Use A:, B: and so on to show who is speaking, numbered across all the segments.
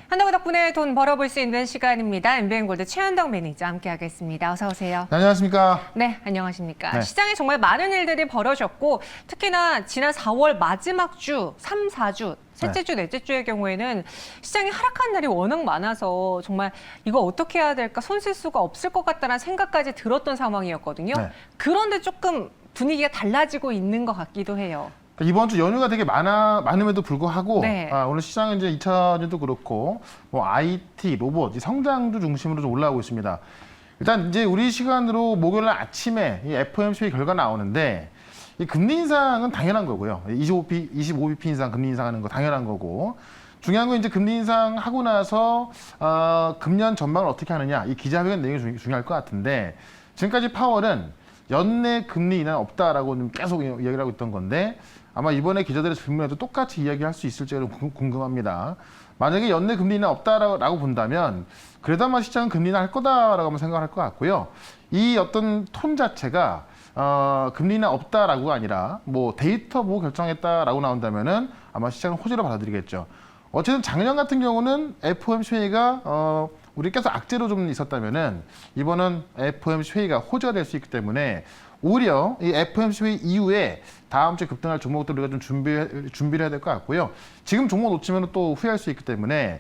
A: 한덕구 덕분에 돈 벌어볼 수 있는 시간입니다. MBN골드 최현덕 매니저 함께하겠습니다. 어서 오세요.
B: 네, 안녕하십니까?
A: 네, 안녕하십니까.
B: 네.
A: 시장에 정말 많은 일들이 벌어졌고 특히나 지난 4월 마지막 주, 3, 4주, 셋째 주, 넷째 주의 경우에는 시장이 하락한 날이 워낙 많아서 정말 이거 어떻게 해야 될까 손 쓸 수가 없을 것 같다는 생각까지 들었던 상황이었거든요.
B: 네.
A: 그런데 조금 분위기가 달라지고 있는 것 같기도 해요.
B: 이번 주 연휴가 되게 많음에도 불구하고
A: 네.
B: 오늘 시장은 이제 2차전도 그렇고 뭐 IT, 로봇, 이 성장주 중심으로 좀 올라오고 있습니다. 일단 이제 우리 시간으로 목요일 날 아침에 이 FOMC 결과 나오는데 이 금리 인상은 당연한 거고요. 25bp 인상 금리 인상하는 거 당연한 거고 중요한 건 이제 금리 인상하고 나서 금년 전망을 어떻게 하느냐 이 기자회견 내용이 중요할 것 같은데 지금까지 파월은 연내 금리 인하는 없다라고 좀 계속 이야기를 하고 있던 건데 아마 이번에 기자들의 질문에도 똑같이 이야기할 수 있을지 궁금합니다. 만약에 연내 금리 인하 없다라고 본다면 그래도 아마 시장은 금리 인하 할 거다라고 생각할 것 같고요. 이 어떤 톤 자체가 금리 인하 없다라고가 아니라 뭐 데이터 보고 결정했다라고 나온다면은 아마 시장은 호재로 받아들이겠죠. 어쨌든 작년 같은 경우는 FOMC 회의가 우리 계속 악재로 좀 있었다면은 이번은 FOMC 회의가 호재가 될 수 있기 때문에 오히려 이 FOMC 회의 이후에 다음 주에 급등할 종목들 우리가 좀 준비를 해야 될 것 같고요. 지금 종목 놓치면 또 후회할 수 있기 때문에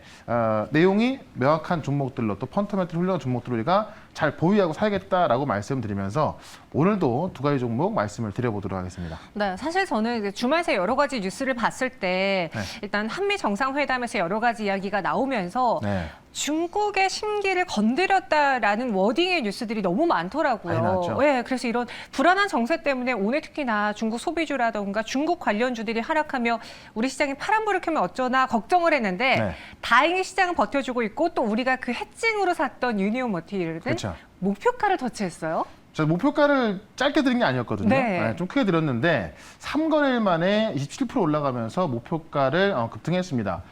B: 내용이 명확한 종목들로 또 펀더멘털 훌륭한 종목들 우리가 잘 보유하고 사야겠다라고 말씀드리면서 오늘도 두 가지 종목 말씀을 드려보도록 하겠습니다.
A: 네, 사실 저는 이제 주말 새 여러 가지 뉴스를 봤을 때
B: 네.
A: 일단 한미 정상회담에서 여러 가지 이야기가 나오면서
B: 네.
A: 중국의 심기를 건드렸다라는 워딩의 뉴스들이 너무 많더라고요.
B: 많이 나왔죠.
A: 네, 그래서 이런 불안한 정세 때문에 오늘 특히나 중국 소비주라던가 중국 관련주들이 하락하며 우리 시장이 파란불을 켜면 어쩌나 걱정을 했는데
B: 네.
A: 다행히 시장은 버텨주고 있고 또 우리가 그 해칭으로 샀던 유니온 머티리얼은
B: 그렇죠.
A: 목표가를 터치했어요.
B: 저 목표가를 짧게 드린 게 아니었거든요.
A: 네.
B: 좀 크게 드렸는데 3거래일 만에 27% 올라가면서 목표가를 급등했습니다.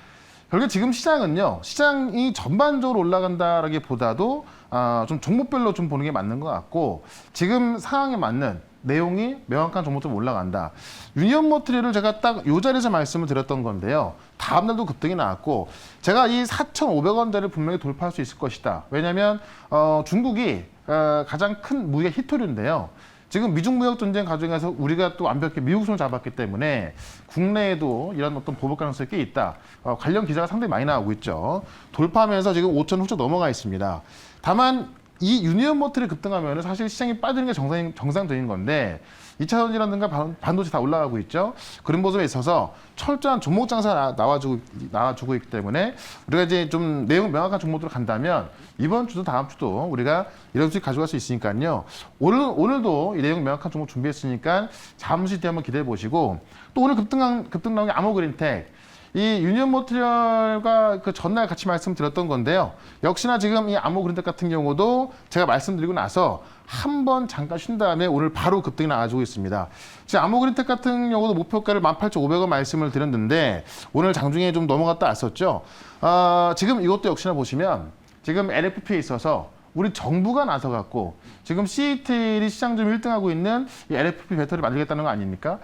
B: 결국 지금 시장은요. 시장이 전반적으로 올라간다라기보다도 좀 종목별로 좀 보는 게 맞는 것 같고 지금 상황에 맞는 내용이 명확한 종목들 올라간다. 유니온 머티리얼을 제가 딱 이 자리에서 말씀을 드렸던 건데요. 다음 날도 급등이 나왔고 제가 이 4,500원대를 분명히 돌파할 수 있을 것이다. 왜냐하면 중국이 가장 큰 무역 히토류인데요. 지금 미중 무역 전쟁 과정에서 우리가 또 완벽히 미국 손을 잡았기 때문에 국내에도 이런 어떤 보복 가능성이 꽤 있다. 관련 기사가 상당히 많이 나오고 있죠. 돌파하면서 지금 5천 훌쩍 넘어가 있습니다. 다만 이 유니온 머티리얼이 급등하면 사실 시장이 빠지는 게 정상적인 건데 2차전이라든가 반도체 다 올라가고 있죠. 그런 모습에 있어서 철저한 종목 장사가 나와주고 있기 때문에 우리가 이제 좀 내용 명확한 종목으로 간다면 이번 주도 다음 주도 우리가 이런 수익 가져갈 수 있으니까요. 오늘도 이 내용 명확한 종목 준비했으니까 잠시 뒤에 한번 기대해 보시고 또 오늘 급등 나온 게 아모그린텍 이 유니온 머티리얼과 그 전날 같이 말씀드렸던 건데요. 역시나 지금 이 아모그린텍 같은 경우도 제가 말씀드리고 나서 한 번 잠깐 쉰 다음에 오늘 바로 급등이 나와주고 있습니다. 지금 아모그린텍 같은 경우도 목표가를 18,500원 말씀을 드렸는데 오늘 장중에 좀 넘어갔다 왔었죠. 지금 이것도 역시나 보시면 지금 LFP에 있어서 우리 정부가 나서 갖고 지금 CATL이 시장 좀 1등하고 있는 이 LFP 배터리 만들겠다는 거 아닙니까?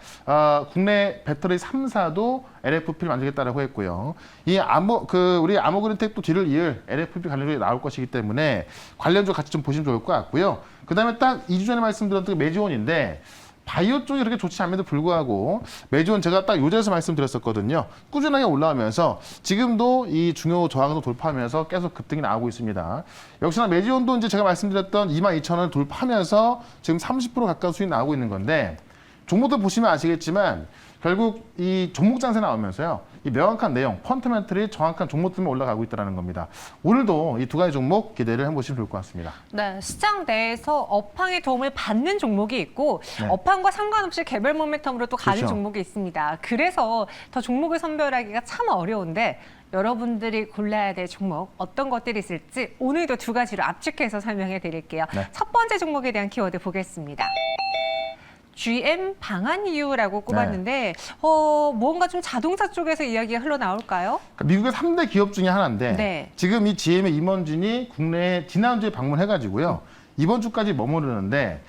B: 국내 배터리 3사도 LFP를 만들겠다라고 했고요. 우리 아모그린텍도 뒤를 이을 LFP 관련주가 나올 것이기 때문에 관련주 같이 좀 보시면 좋을 것 같고요. 그다음에 딱 2주 전에 말씀드렸던 메지온인데 바이오 쪽이 그렇게 좋지 않음에도 불구하고 메지온 제가 딱 요자에서 말씀드렸었거든요. 꾸준하게 올라오면서 지금도 이 중요 저항도 돌파하면서 계속 급등이 나오고 있습니다. 역시나 메지온도 이제 제가 말씀드렸던 22,000원을 돌파하면서 지금 30% 가까운 수익 나오고 있는 건데 종목도 보시면 아시겠지만 결국 이 종목 장세 나오면서요. 이 명확한 내용, 펀더멘털이 정확한 종목들만 올라가고 있다는 겁니다. 오늘도 이 두 가지 종목 기대를 해보시면 좋을 것 같습니다.
A: 네, 시장 내에서 업황의 도움을 받는 종목이 있고
B: 네.
A: 업황과 상관없이 개별 모멘텀으로 또 가는
B: 그렇죠.
A: 종목이 있습니다. 그래서 더 종목을 선별하기가 참 어려운데 여러분들이 골라야 될 종목 어떤 것들이 있을지 오늘도 두 가지로 압축해서 설명해 드릴게요.
B: 네.
A: 첫 번째 종목에 대한 키워드 보겠습니다. GM 방한이유라고 꼽았는데 뭔가 좀 자동차 쪽에서 이야기가 흘러나올까요?
B: 그러니까 미국의 3대 기업 중에 하나인데
A: 네.
B: 지금 이 GM의 임원진이 국내에 지난주에 방문해가지고요. 이번 주까지 머무르는데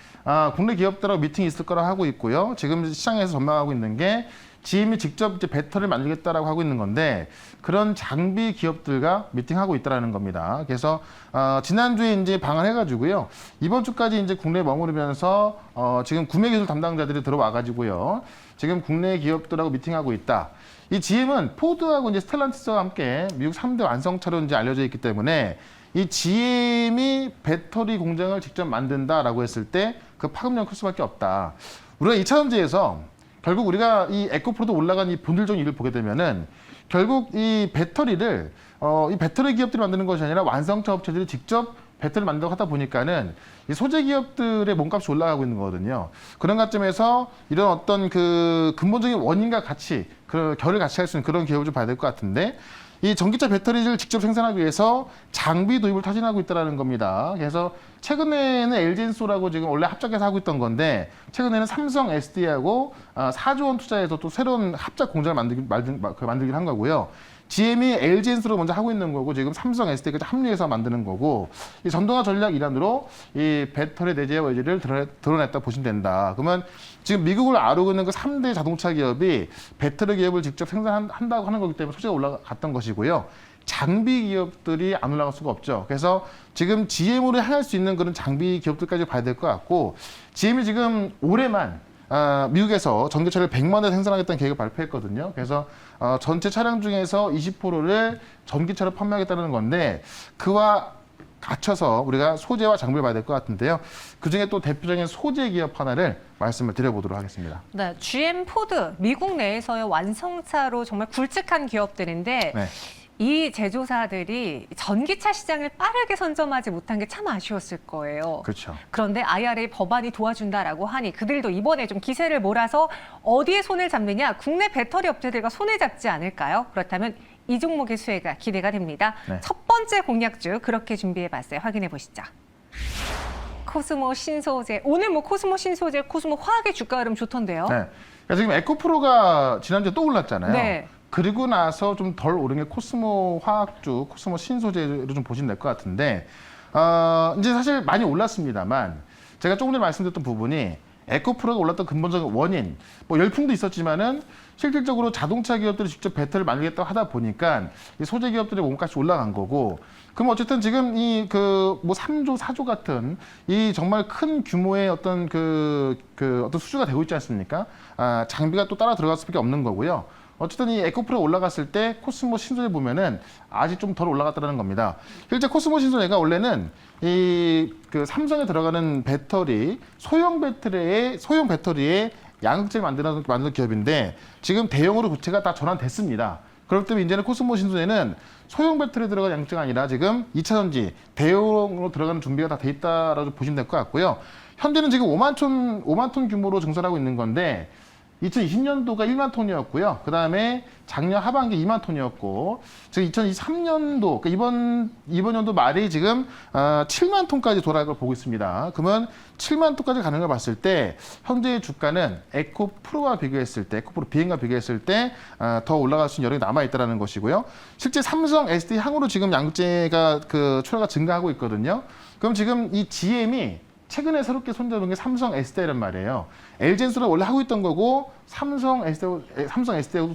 B: 국내 기업들하고 미팅이 있을 거라 하고 있고요. 지금 시장에서 전망하고 있는 게 GM이 직접 이제 배터리를 만들겠다라고 하고 있는 건데 그런 장비 기업들과 미팅하고 있다라는 겁니다. 그래서 지난주에 이제 방한해가지고요. 이번 주까지 이제 국내에 머무르면서 지금 구매 기술 담당자들이 들어와가지고요. 지금 국내 기업들하고 미팅하고 있다. 이 GM은 포드하고 이제 스텔란티스와 함께 미국 3대 완성차로 이제 알려져 있기 때문에 이 GM이 배터리 공장을 직접 만든다라고 했을 때 그 파급력이 클 수밖에 없다. 우리가 2차 전지에서 결국 우리가 이 에코프로도 올라간 이 본질적인 일을 보게 되면은 결국 이 배터리를 이 배터리 기업들이 만드는 것이 아니라 완성차 업체들이 직접 배터리를 만들고 하다 보니까는 이 소재 기업들의 몸값이 올라가고 있는 거거든요. 그런 관점에서 이런 어떤 그 근본적인 원인과 같이 그 결을 같이 할 수 있는 그런 기업을 좀 봐야 될 것 같은데 이 전기차 배터리를 직접 생산하기 위해서 장비 도입을 타진하고 있다는 겁니다. 그래서 최근에는 LG엔소라고 지금 원래 합작해서 하고 있던 건데 최근에는 삼성 SDI하고 4조 원 투자해서 또 새로운 합작 공장을 만들긴 한 거고요. GM이 LG엔소로 먼저 하고 있는 거고 지금 삼성 SDI까지 합류해서 만드는 거고 이 전동화 전략 일환으로 이 배터리 내재의 의지를 드러냈다 보시면 된다. 그러면 지금 미국을 아우르고 있는 그 3대 자동차 기업이 배터리 기업을 직접 생산한다고 하는 거기 때문에 소재가 올라갔던 것이고요. 장비 기업들이 안 올라갈 수가 없죠. 그래서 지금 GM으로 향할 수 있는 그런 장비 기업들까지 봐야 될 것 같고 GM이 지금 올해만 미국에서 전기차를 100만 대 생산하겠다는 계획을 발표했거든요. 그래서 전체 차량 중에서 20%를 전기차로 판매하겠다는 건데 그와 갖춰서 우리가 소재와 장비를 봐야 될 것 같은데요. 그중에 또 대표적인 소재 기업 하나를 말씀을 드려보도록 하겠습니다.
A: 네, GM, 포드, 미국 내에서의 완성차로 정말 굵직한 기업들인데
B: 네.
A: 이 제조사들이 전기차 시장을 빠르게 선점하지 못한 게 참 아쉬웠을 거예요.
B: 그렇죠.
A: 그런데 IRA 법안이 도와준다라고 하니 그들도 이번에 좀 기세를 몰아서 어디에 손을 잡느냐? 국내 배터리 업체들과 손을 잡지 않을까요? 그렇다면 이 종목의 수혜가 기대가 됩니다.
B: 네.
A: 첫 번째 공략주 그렇게 준비해봤어요. 확인해 보시죠. 코스모 신소재. 오늘 뭐 코스모 신소재, 코스모 화학의 주가 흐름 좋던데요.
B: 네. 그러니까 지금 에코프로가 지난주에 또 올랐잖아요.
A: 네.
B: 그리고 나서 좀 덜 오른 게 코스모 화학주, 코스모 신소재로 좀 보시면 될 것 같은데 이제 사실 많이 올랐습니다만 제가 조금 전에 말씀드렸던 부분이 에코프로가 올랐던 근본적인 원인, 뭐 열풍도 있었지만은 실질적으로 자동차 기업들이 직접 배터리를 만들겠다고 하다 보니까 이 소재 기업들의 몸값이 올라간 거고, 그럼 어쨌든 지금 이 그 뭐 3조, 4조 같은 이 정말 큰 규모의 어떤 어떤 수주가 되고 있지 않습니까? 장비가 또 따라 들어갈 수밖에 없는 거고요. 어쨌든 이 에코프로 올라갔을 때 코스모 신소재 보면은 아직 좀 덜 올라갔다는 겁니다. 실제 코스모 신소재가 원래는 이 그 삼성에 들어가는 배터리, 소형 배터리에 양극재를 만드는 기업인데 지금 대형으로 구체가 다 전환됐습니다. 그렇기 때문에 이제는 코스모 신소재는 소형 배터리에 들어간 양극재가 아니라 지금 2차 전지 대형으로 들어가는 준비가 다 돼 있다라고 보시면 될 것 같고요. 현재는 지금 5만 톤 규모로 증설하고 있는 건데 2020년도가 1만 톤이었고요. 그 다음에 작년 하반기 2만 톤이었고, 지금 2023년도, 그러니까 이번 연도 말이 지금 7만 톤까지 돌아갈 걸 보고 있습니다. 그러면 7만 톤까지 가는 걸 봤을 때 현재의 주가는 에코프로와 비교했을 때, 에코프로 비행과 비교했을 때 더 올라갈 수 있는 여력이 남아 있다는 것이고요. 실제 삼성 SD 향으로 지금 양극재가 출하가 증가하고 있거든요. 그럼 지금 이 GM이 최근에 새롭게 손잡은 게 삼성 SDI란 말이에요. LG엔소는 원래 하고 있던 거고 삼성 SDI하고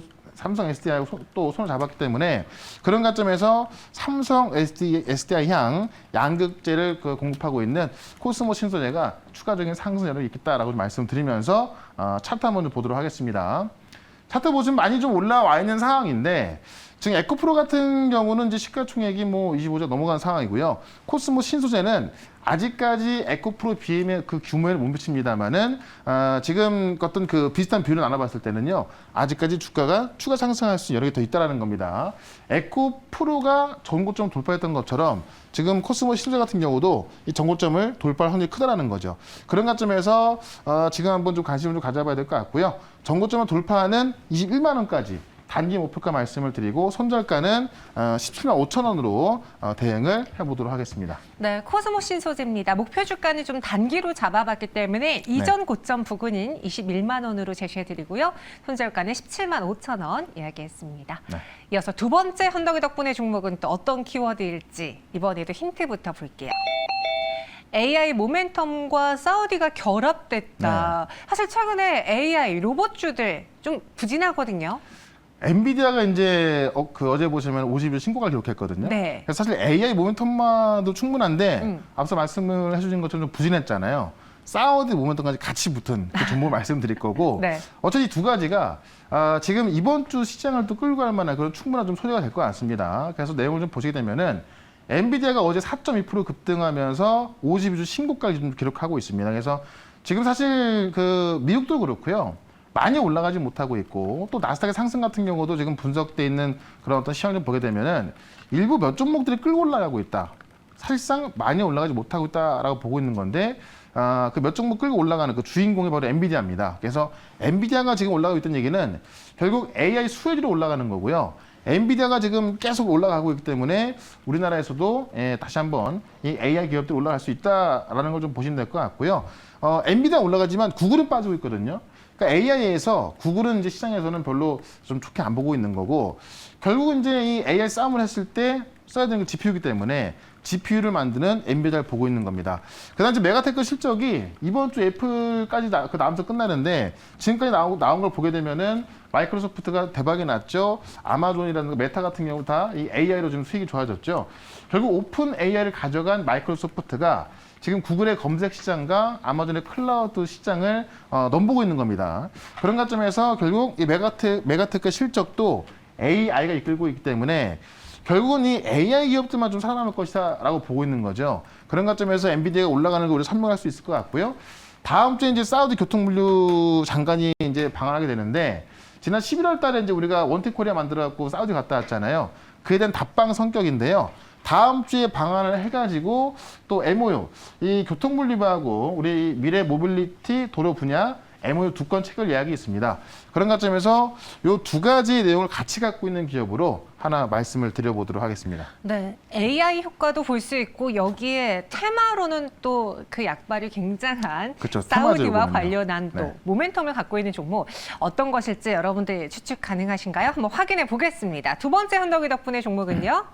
B: 또 손을 잡았기 때문에 그런 관점에서 삼성 SDI 향 양극재를 공급하고 있는 코스모 신소재가 추가적인 상승 여력이 있겠다라고 말씀드리면서 차트 한번 좀 보도록 하겠습니다. 차트 보시면 많이 좀 올라와 있는 상황인데 지금 에코프로 같은 경우는 이제 시가총액이 뭐 25조 넘어간 상황이고요. 코스모 신소재는 아직까지 에코프로 BM의 그 규모에 못 미칩니다만은 지금 어떤 비슷한 비율을 나눠봤을 때는요. 아직까지 주가가 추가 상승할 수 있는 여력이 더 있다라는 겁니다. 에코프로가 전고점 돌파했던 것처럼 지금 코스모 신소재 같은 경우도 이 전고점을 돌파할 확률이 크다라는 거죠. 그런 관점에서 지금 한번 좀 관심을 좀 가져봐야 될 것 같고요. 전고점을 돌파하는 21만 원까지 단기 목표가 말씀을 드리고 손절가는 17만 5천 원으로 대응을 해보도록 하겠습니다.
A: 네, 코스모 신소재입니다. 목표 주가는 좀 단기로 잡아봤기 때문에 이전 고점 부근인 21만 원으로 제시해드리고요. 손절가는 17만 5천 원 이야기했습니다.
B: 네.
A: 이어서 두 번째 헌덕이 덕분의 종목은 또 어떤 키워드일지 이번에도 힌트부터 볼게요. AI 모멘텀과 사우디가 결합됐다. 사실 최근에 AI 로봇주들 좀 부진하거든요.
B: 엔비디아가 이제 어제 보시면 50일 신고가를 기록했거든요.
A: 네.
B: 그래서 사실 AI 모멘텀만도 충분한데 앞서 말씀을 해주신 것처럼 좀 부진했잖아요. 사우디 모멘텀까지 같이 붙은 그 정보 말씀드릴 거고
A: 네.
B: 어차피 두 가지가 지금 이번 주 시장을 또 끌고 갈 만한 그런 충분한 좀 소재가 될 것 같습니다. 그래서 내용을 좀 보시게 되면은 엔비디아가 어제 4.2% 급등하면서 52주 신고가를 좀 기록하고 있습니다. 그래서 지금 사실 그 미국도 그렇고요. 많이 올라가지 못하고 있고 또 나스닥의 상승 같은 경우도 지금 분석돼 있는 그런 어떤 시황을 보게 되면은 일부 몇 종목들이 끌고 올라가고 있다. 사실상 많이 올라가지 못하고 있다라고 보고 있는 건데 그 몇 종목 끌고 올라가는 그 주인공이 바로 엔비디아입니다. 그래서 엔비디아가 지금 올라가고 있다는 얘기는 결국 AI 수혜주로 올라가는 거고요. 엔비디아가 지금 계속 올라가고 있기 때문에 우리나라에서도 다시 한번 이 AI 기업들이 올라갈 수 있다라는 걸 좀 보시면 될 것 같고요. 엔비디아 올라가지만 구글은 빠지고 있거든요. 그러니까 AI에서 구글은 이제 시장에서는 별로 좀 좋게 안 보고 있는 거고 결국은 이제 이 AI 싸움을 했을 때 써야 되는 게 GPU이기 때문에 GPU를 만드는 엔비디아를 보고 있는 겁니다. 그다음 이제 메가테크 실적이 이번 주 애플까지 그 다음 주 끝나는데 지금까지 나온 걸 보게 되면은 마이크로소프트가 대박이 났죠. 아마존이라는 메타 같은 경우 다 이 AI로 지금 수익이 좋아졌죠. 결국 오픈 AI를 가져간 마이크로소프트가 지금 구글의 검색 시장과 아마존의 클라우드 시장을 넘보고 있는 겁니다. 그런 관점에서 결국 이 메가테크 실적도 AI가 이끌고 있기 때문에 결국은 이 AI 기업들만 좀 살아남을 것이다라고 보고 있는 거죠. 그런 관점에서 엔비디아가 올라가는 걸 우리 설명할 수 있을 것 같고요. 다음 주에 이제 사우디 교통물류 장관이 이제 방한하게 되는데 지난 11월 달에 이제 우리가 원택 코리아 만들어갖고 사우디 갔다 왔잖아요. 그에 대한 답방 성격인데요. 다음 주에 방한을 해가지고 또 MOU, 이 교통물류하고 우리 미래 모빌리티 도로 분야 MOU 2건 체결 예약이 있습니다. 그런 관점에서 이 두 가지 내용을 같이 갖고 있는 기업으로 하나 말씀을 드려보도록 하겠습니다.
A: 네, AI 효과도 볼 수 있고 여기에 테마로는 또 그 약발이 굉장한
B: 그렇죠.
A: 사우디와
B: 테마적으로는요.
A: 관련한 또
B: 네.
A: 모멘텀을 갖고 있는 종목 어떤 것일지 여러분들 추측 가능하신가요? 한번 확인해 보겠습니다. 두 번째 흔덕이 덕분의 종목은요.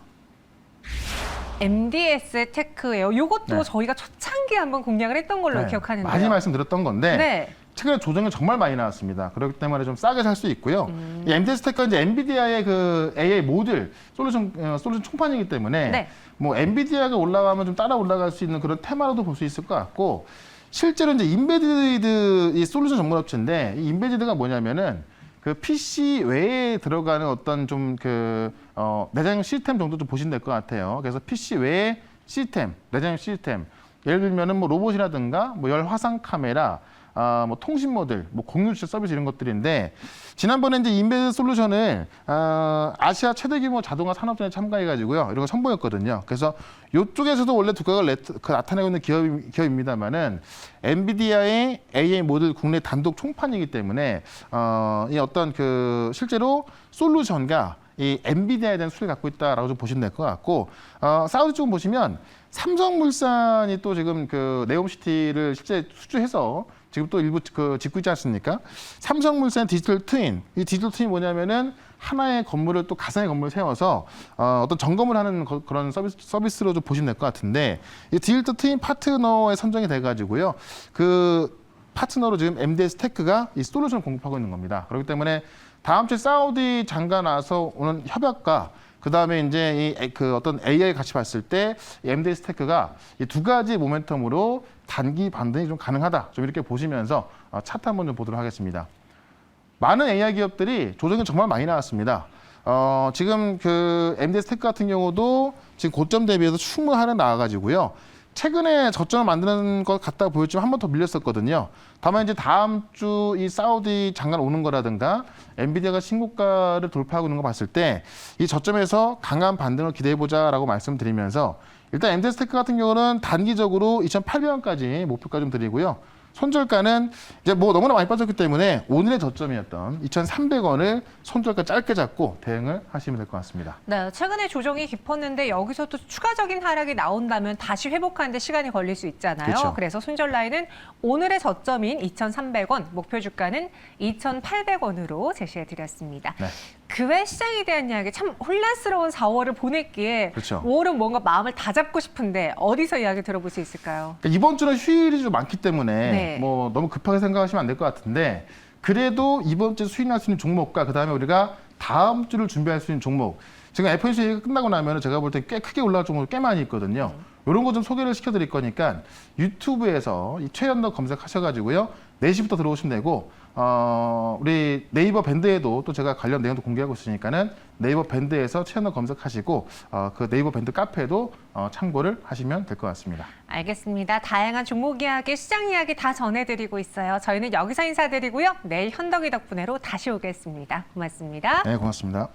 A: MDS 테크예요. 이것도
B: 네.
A: 저희가 초창기에 한번 공략을 했던 걸로
B: 네,
A: 기억하는데요.
B: 많이 말씀드렸던 건데
A: 네.
B: 최근에 조정이 정말 많이 나왔습니다. 그렇기 때문에 좀 싸게 살 수 있고요. 이 MDS 테크가 이제 엔비디아의 그 AI 모듈 솔루션 총판이기 때문에
A: 네.
B: 뭐 엔비디아가 올라가면 좀 따라 올라갈 수 있는 그런 테마로도 볼 수 있을 것 같고 실제로 이제 인베디드 이 솔루션 전문 업체인데 이 인베디드가 뭐냐면은 그 PC 외에 들어가는 어떤 좀 내장 시스템 정도 좀 보시면 될 것 같아요. 그래서 PC 외에 시스템, 내장 시스템. 예를 들면은 뭐 로봇이라든가 뭐 열 화상 카메라, 뭐 통신 모듈, 뭐 공유 주체 서비스 이런 것들인데 지난번에 이제 인베드 솔루션을 아시아 최대 규모 자동화 산업전에 참가해가지고요 이런 거 선보였거든요. 그래서 이쪽에서도 원래 두각을 나타내고 있는 기업입니다만은 엔비디아의 AI 모듈 국내 단독 총판이기 때문에 이 어떤 실제로 솔루션과 이 엔비디아에 대한 수를 갖고 있다라고 좀 보시면 될 것 같고 사우디 쪽 보시면 삼성물산이 또 지금 그 네옴시티를 실제 수주해서 지금 또 일부 짓고 있지 않습니까? 삼성물산 디지털 트윈. 이 디지털 트윈이 뭐냐면은 하나의 건물을 또 가상의 건물을 세워서 어떤 점검을 하는 그런 서비스로 좀 보시면 될 것 같은데 이 디지털 트윈 파트너에 선정이 돼가지고요. 그 파트너로 지금 MDS 테크가 이 솔루션을 공급하고 있는 겁니다. 그렇기 때문에 다음 주에 사우디 장관 와서 오는 협약과 그 다음에 이제 어떤 AI 같이 봤을 때 MDS 테크가 이 두 가지 모멘텀으로 단기 반등이 좀 가능하다. 좀 이렇게 보시면서 차트 한번 좀 보도록 하겠습니다. 많은 AI 기업들이 조정이 정말 많이 나왔습니다. 지금 그 MDS 테크 같은 경우도 지금 고점 대비해서 충분히 하락 나와가지고요. 최근에 저점을 만드는 것 같다 보였지만 한 번 더 밀렸었거든요. 다만 이제 다음 주 이 사우디 장관 오는 거라든가 엔비디아가 신고가를 돌파하고 있는 거 봤을 때 이 저점에서 강한 반등을 기대해보자라고 말씀드리면서 일단 MDS 테크 같은 경우는 단기적으로 2,800원까지 목표가 좀 드리고요. 손절가는 이제 뭐 너무나 많이 빠졌기 때문에 오늘의 저점이었던 2,300원을 손절가 짧게 잡고 대응을 하시면 될 것 같습니다.
A: 네, 최근에 조정이 깊었는데 여기서 또 추가적인 하락이 나온다면 다시 회복하는데 시간이 걸릴 수 있잖아요.
B: 그렇죠.
A: 그래서 손절 라인은 오늘의 저점인 2,300원, 목표 주가는 2,800원으로 제시해 드렸습니다.
B: 네.
A: 그 외 시장에 대한 이야기 참 혼란스러운 4월을 보냈기에
B: 그렇죠.
A: 5월은 뭔가 마음을 다 잡고 싶은데 어디서 이야기 들어볼 수 있을까요?
B: 그러니까 이번 주는 휴일이 좀 많기 때문에
A: 네.
B: 뭐 너무 급하게 생각하시면 안 될 것 같은데 그래도 이번 주에 수익 날 수 있는 종목과 그다음에 우리가 다음 주를 준비할 수 있는 종목 지금 FOMC 얘기가 끝나고 나면 제가 볼 때 꽤 크게 올라갈 종목이 꽤 많이 있거든요. 이런 거 좀 소개를 시켜드릴 거니까 유튜브에서 이 최연덕 검색하셔가지고요. 4시부터 들어오시면 되고 우리 네이버 밴드에도 또 제가 관련 내용도 공개하고 있으니까는 네이버 밴드에서 최연덕 검색하시고 그 네이버 밴드 카페도 참고를 하시면 될 것 같습니다.
A: 알겠습니다. 다양한 종목 이야기, 시장 이야기 다 전해드리고 있어요. 저희는 여기서 인사드리고요. 내일 현덕이 덕분에로 다시 오겠습니다. 고맙습니다.
B: 네, 고맙습니다.